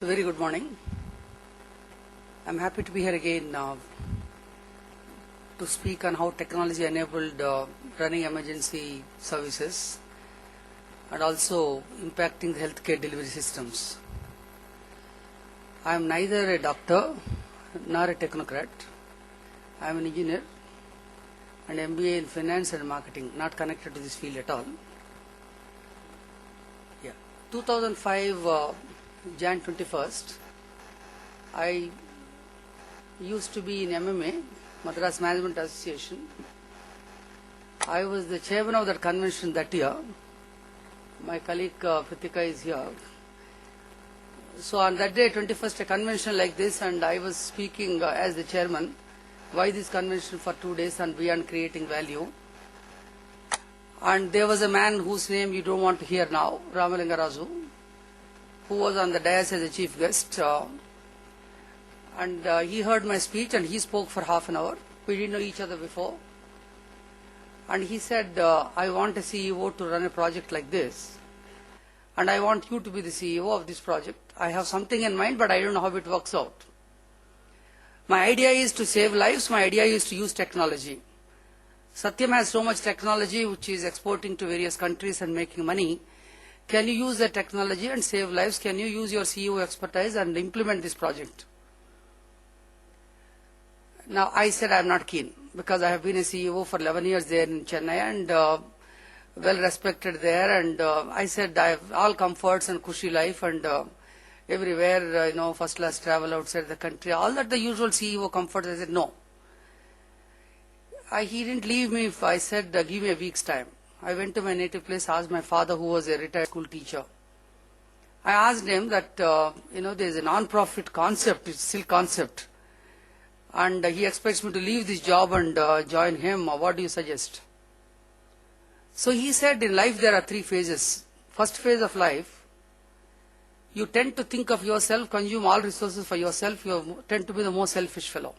Very good morning. I'm happy to be here again to speak on how technology enabled running emergency services and also impacting the healthcare delivery systems. I am neither a doctor nor a technocrat. I am an engineer and MBA in finance and marketing, not connected to this field at all. 2005 Jan 21st, I used to be in MMA, Madras Management Association. I was the chairman of that convention that year. My colleague Pritika is here. So on that day, 21st, a convention like this, and I was speaking as the chairman, why this convention for 2 days and beyond creating value. And there was a man whose name you don't want to hear now, Ramalingarazu, who was on the dais as a chief guest. And he heard my speech and he spoke for half an hour. We didn't know each other before. And he said, I want a CEO to run a project like this. And I want you to be the CEO of this project. I have something in mind, but I don't know how it works out. My idea is to save lives. My idea is to use technology. Satyam has so much technology which is exporting to various countries and making money. Can you use the technology and save lives? Can you use your CEO expertise and implement this project? Now I said I am not keen because I have been a CEO for 11 years there in Chennai and well respected there, and I said I have all comforts and cushy life and everywhere, first class travel outside the country, all that the usual CEO comforts. I said no. He didn't leave me. I said give me a week's time. I went to my native place, asked my father, who was a retired school teacher. I asked him that, there is a non-profit concept, it's still concept. And he expects me to leave this job and join him. What do you suggest? So he said, in life there are 3 phases. First phase of life, you tend to think of yourself, consume all resources for yourself. You tend to be the most selfish fellow.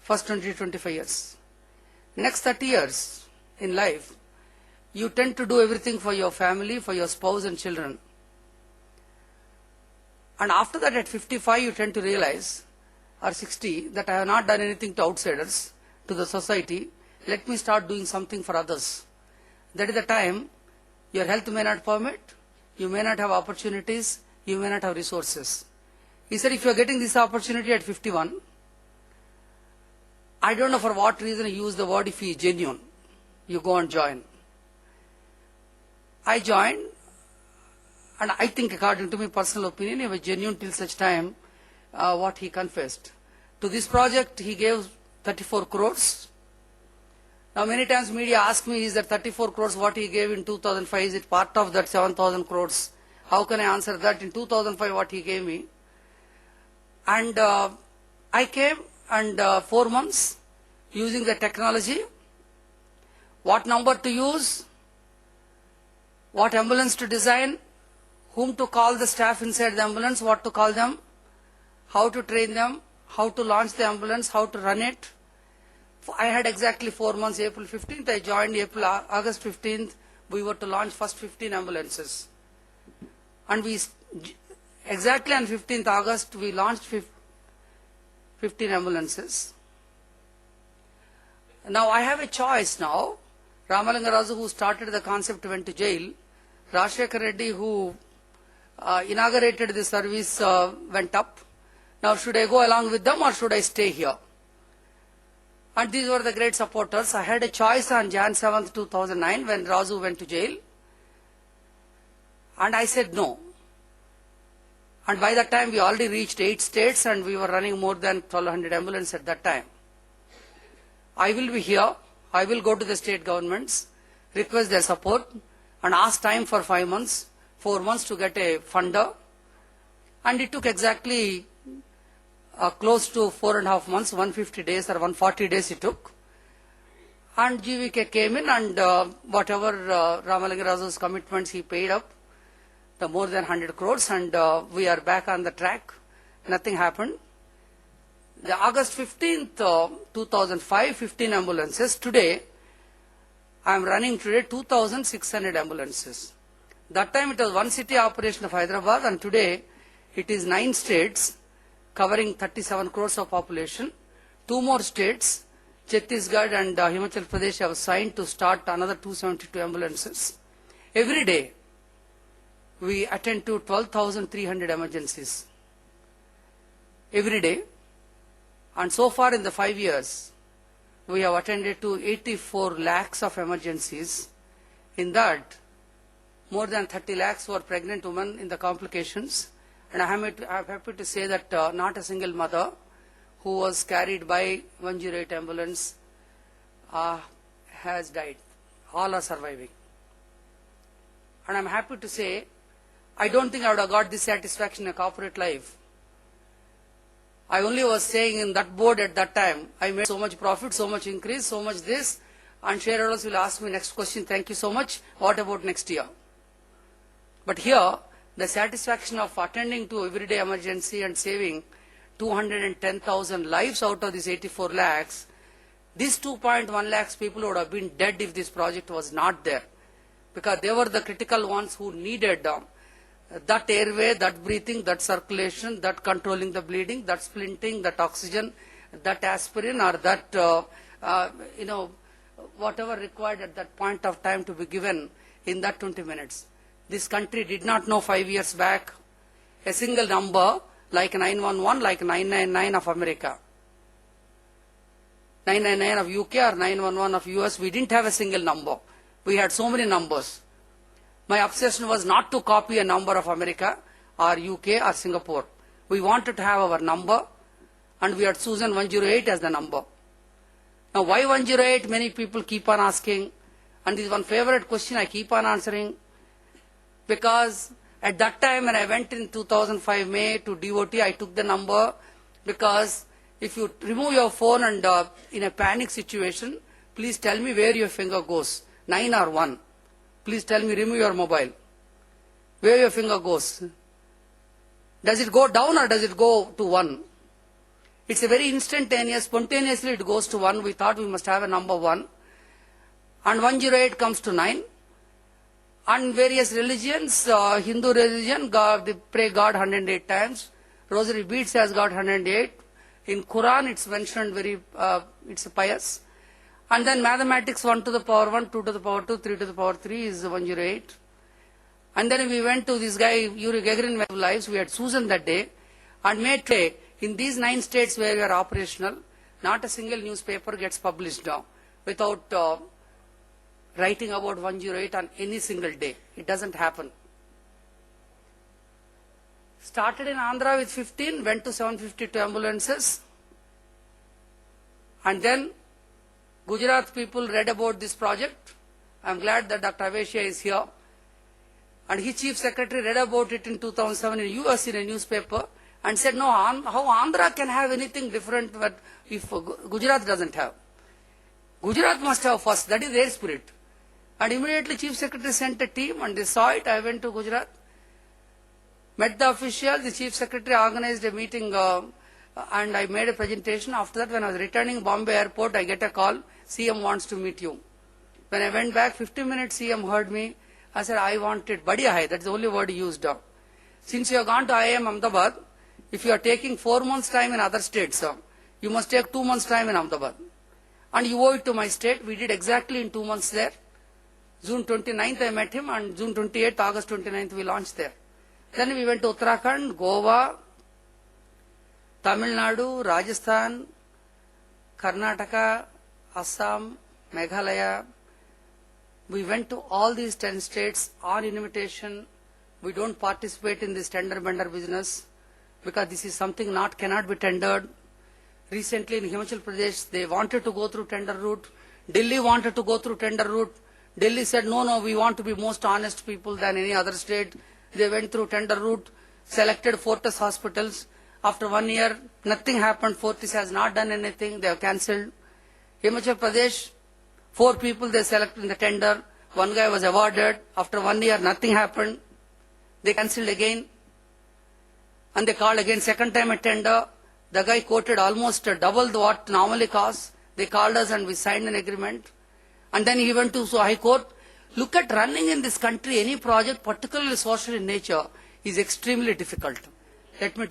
First 20-25 years. Next 30 years in life, you tend to do everything for your family, for your spouse and children. And after that, at 55, you tend to realize, or 60, that I have not done anything to outsiders, to the society. Let me start doing something for others. That is the time your health may not permit, you may not have opportunities, you may not have resources. He said, if you are getting this opportunity at 51, I don't know for what reason he used the word, if he is genuine, you go and join. I joined, and I think, according to my personal opinion, he was genuine till such time what he confessed. To this project, he gave 34 crores. Now, many times media ask me, is that 34 crores what he gave in 2005, is it part of that 7,000 crores? How can I answer that? In 2005, what he gave me? And I came, and 4 months, using the technology, what number to use, what ambulance to design, whom to call the staff inside the ambulance, what to call them, how to train them, how to launch the ambulance, how to run it. I had exactly 4 months. April 15th, I joined. August 15th, we were to launch first 15 ambulances. And exactly on 15th August, we launched 15 ambulances. Now I have a choice now. Ramalingarazu, who started the concept, went to jail. Rajshekar Reddy, who inaugurated the service, went up. Now should I go along with them or should I stay here? And these were the great supporters. I had a choice on Jan 7th, 2009 when Razu went to jail. And I said no. And by that time we already reached 8 states and we were running more than 1,200 ambulances at that time. I will be here. I will go to the state governments, request their support, and ask time for 5 months, 4 months to get a funder. And it took exactly close to 4.5 months, 150 days or 140 days it took. And GVK came in, and whatever Ramalingarazu's commitments, he paid up the more than 100 crores, and we are back on the track. Nothing happened. The August 15th, 2005, 15 ambulances. Today, I am running 2,600 ambulances. That time it was one city operation of Hyderabad, and today It is 9 states covering 37 crores of population. 2 more states, Chhattisgarh and Himachal Pradesh, have signed to start another 272 ambulances. Every day, we attend to 12,300 emergencies. Every day. And so far in the 5 years, we have attended to 84 lakhs of emergencies. In that, more than 30 lakhs were pregnant women in the complications. And I am happy to say that not a single mother who was carried by 108 ambulance has died. All are surviving. And I am happy to say, I don't think I would have got this satisfaction in a corporate life. I only was saying in that board at that time, I made so much profit, so much increase, so much this, and shareholders will ask me next question, thank you so much, what about next year? But here, the satisfaction of attending to everyday emergency and saving 210,000 lives out of these 84 lakhs, these 2.1 lakhs people would have been dead if this project was not there. Because they were the critical ones who needed that airway, that breathing, that circulation, that controlling the bleeding, that splinting, that oxygen, that aspirin, or that, whatever required at that point of time to be given in that 20 minutes. This country did not know 5 years back a single number like 911, like 999 of America. 999 of UK or 911 of US, we didn't have a single number. We had so many numbers. My obsession was not to copy a number of America or UK or Singapore. We wanted to have our number, and we had chosen 108 as the number. Now why 108? Many people keep on asking, and this is one favorite question I keep on answering, because at that time when I went in 2005 May to DOT, I took the number, because if you remove your phone and in a panic situation, please tell me where your finger goes, 9 or 1. Please tell me, remove your mobile. Where your finger goes? Does it go down or does it go to 1? It's a very instantaneous, spontaneously it goes to 1. We thought we must have a number 1. And 108 comes to 9. And various religions, Hindu religion, they pray God 108 times. Rosary beads has got 108. In Quran it's mentioned very, it's pious. And then mathematics, 1 to the power 1, 2 to the power 2, 3 to the power 3 is 108. And then we went to this guy, Yuri Gagarin lives, we had Susan that day, and made today, in these 9 states where we are operational, not a single newspaper gets published now without writing about 108 on any single day. It doesn't happen. Started in Andhra with 15, went to 752 ambulances, and then Gujarat people read about this project. I am glad that Dr. Aveshia is here. And his chief secretary read about it in 2007 in US in a newspaper and said, no, how Andhra can have anything different but if Gujarat doesn't have. Gujarat must have first, that is their spirit. And immediately chief secretary sent a team and they saw it. I went to Gujarat, met the officials, the chief secretary organized a meeting and I made a presentation. After that, when I was returning Bombay airport, I get a call, CM wants to meet you. When I went back, 15 minutes, CM heard me. I said, I wanted Badi Hai, that's the only word he used. Since you have gone to IIM Ahmedabad, if you are taking 4 months time in other states, you must take 2 months time in Ahmedabad. And you owe it to my state. We did exactly in 2 months there. June 29th I met him, and June 28th, August 29th we launched there. Then we went to Uttarakhand, Goa, Tamil Nadu, Rajasthan, Karnataka, Assam, Meghalaya. We went to all these 10 states on invitation. We don't participate in this tender vendor business because this is something cannot be tendered. Recently in Himachal Pradesh, they wanted to go through tender route. Delhi wanted to go through tender route. Delhi said, no, we want to be most honest people than any other state. They went through tender route, selected Fortis hospitals. After 1 year, nothing happened. Fortis has not done anything. They have cancelled. Himachal Pradesh, 4 people they selected in the tender. 1 guy was awarded. After 1 year, nothing happened. They cancelled again. And they called again, second time a tender. The guy quoted almost double what normally costs. They called us and we signed an agreement. And then he went to High Court. Look at running in this country, any project, particularly social in nature, is extremely difficult. Let me tell